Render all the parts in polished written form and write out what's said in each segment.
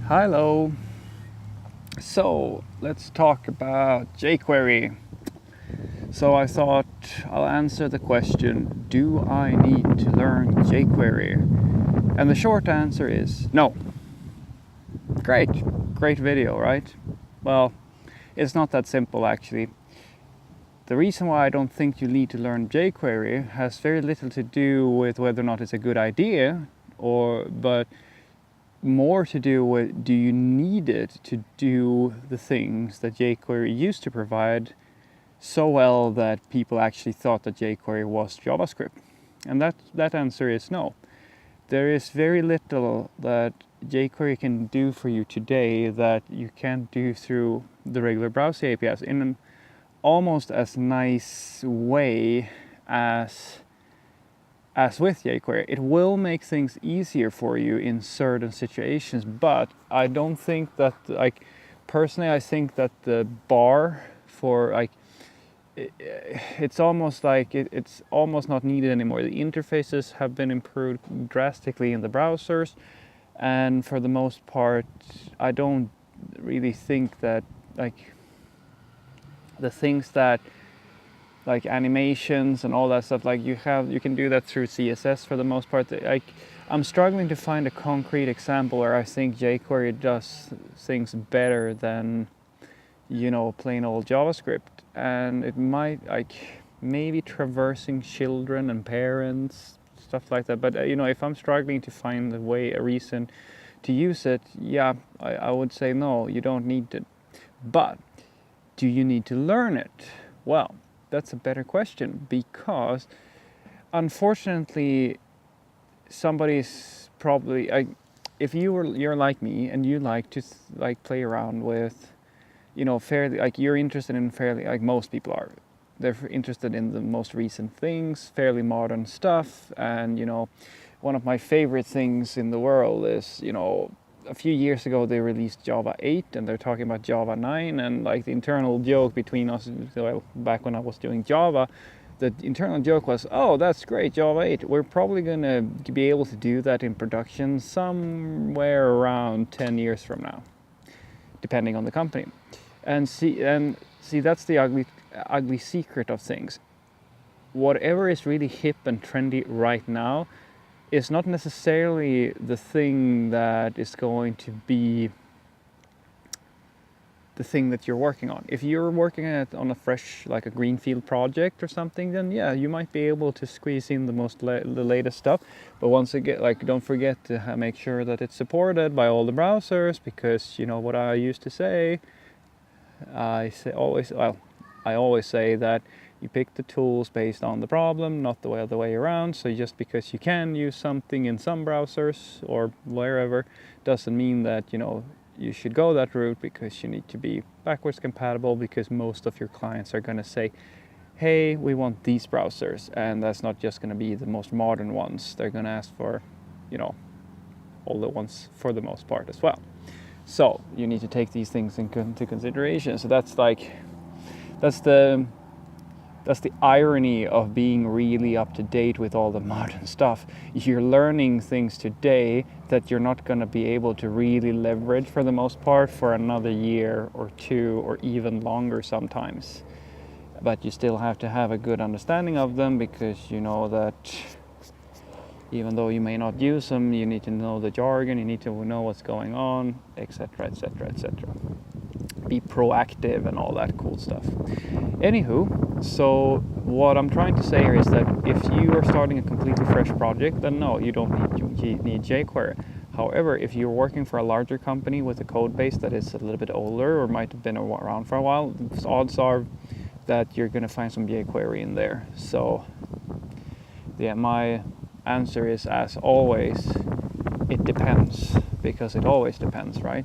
Hello. So let's talk about jQuery. So I thought I'll answer the question, do I need to learn jQuery? And the short answer is no. Great video, right? Well, it's not that simple actually. The reason why I don't think you need to learn jQuery has very little to do with whether or not it's a good idea, but more to do with, do you need it to do the things that jQuery used to provide so well that people actually thought that jQuery was JavaScript? And that answer is no. There is very little that jQuery can do for you today that you can't do through the regular browser APIs in an almost as nice way as with jQuery. It will make things easier for you in certain situations, but I don't think that, personally I think that the bar for it's almost it's almost not needed anymore. The interfaces have been improved drastically in the browsers, and for the most part I don't really think that the things that animations and all that stuff, you can do that through CSS for the most part. I'm struggling to find a concrete example where I think jQuery does things better than plain old JavaScript. And it might maybe traversing children and parents, stuff like that. But if I'm struggling to find a reason to use it, yeah, I would say no, you don't need it. But do you need to learn it? Well, that's a better question, because unfortunately somebody's probably if you're like me and you like to play around with fairly you're interested in fairly most people are, they're interested in the most recent things, fairly modern stuff. And one of my favorite things in the world is a few years ago they released Java 8 and they're talking about Java 9, and the internal joke between us, back when I was doing Java, the internal joke was, oh, that's great, Java 8, we're probably gonna be able to do that in production somewhere around 10 years from now, depending on the company. And see that's the ugly secret of things. Whatever is really hip and trendy right now is not necessarily the thing that is going to be the thing that you're working on. If you're working on a fresh, a greenfield project or something, then yeah, you might be able to squeeze in the latest stuff. But once again, don't forget to make sure that it's supported by all the browsers, because what I used to say, I always say that you pick the tools based on the problem, not the other way around. So just because you can use something in some browsers or wherever doesn't mean that you should go that route, because you need to be backwards compatible, because most of your clients are going to say, hey, we want these browsers, and that's not just going to be the most modern ones. They're going to ask for all the ones for the most part as well. So you need to take these things into consideration. So that's the irony of being really up to date with all the modern stuff. You're learning things today that you're not going to be able to really leverage for the most part for another year or two, or even longer sometimes. But you still have to have a good understanding of them, because you know that even though you may not use them, you need to know the jargon, you need to know what's going on, etc., etc., etc. Be proactive and all that cool stuff. Anywho, so what I'm trying to say here is that if you are starting a completely fresh project, then no, you don't need jQuery. However, if you're working for a larger company with a code base that is a little bit older or might have been around for a while, the odds are that you're going to find some jQuery in there. So yeah, my answer is, as always, it depends, because it always depends, right?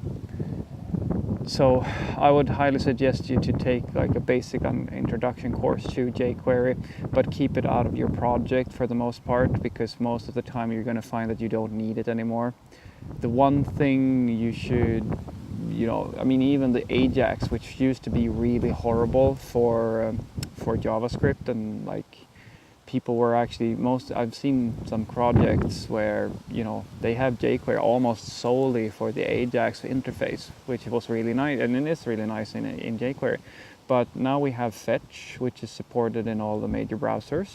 So I would highly suggest you to take a basic introduction course to jQuery, but keep it out of your project for the most part, because most of the time you're going to find that you don't need it anymore. The one thing you should, even the Ajax, which used to be really horrible for JavaScript, and people were actually I've seen some projects where they have jQuery almost solely for the Ajax interface, which was really nice, and it is really nice in jQuery. But now we have Fetch, which is supported in all the major browsers.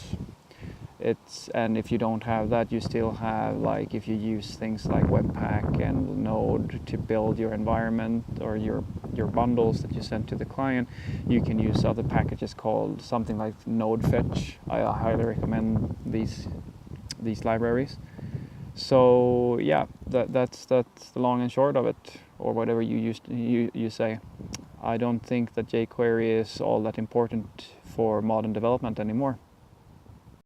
And if you don't have that, you still have, like, if you use things like Webpack and Node to build your environment or your bundles that you send to the client, you can use other packages called something like Node Fetch. I highly recommend these libraries. So yeah, that's the long and short of it, or whatever you say. I don't think that jQuery is all that important for modern development anymore.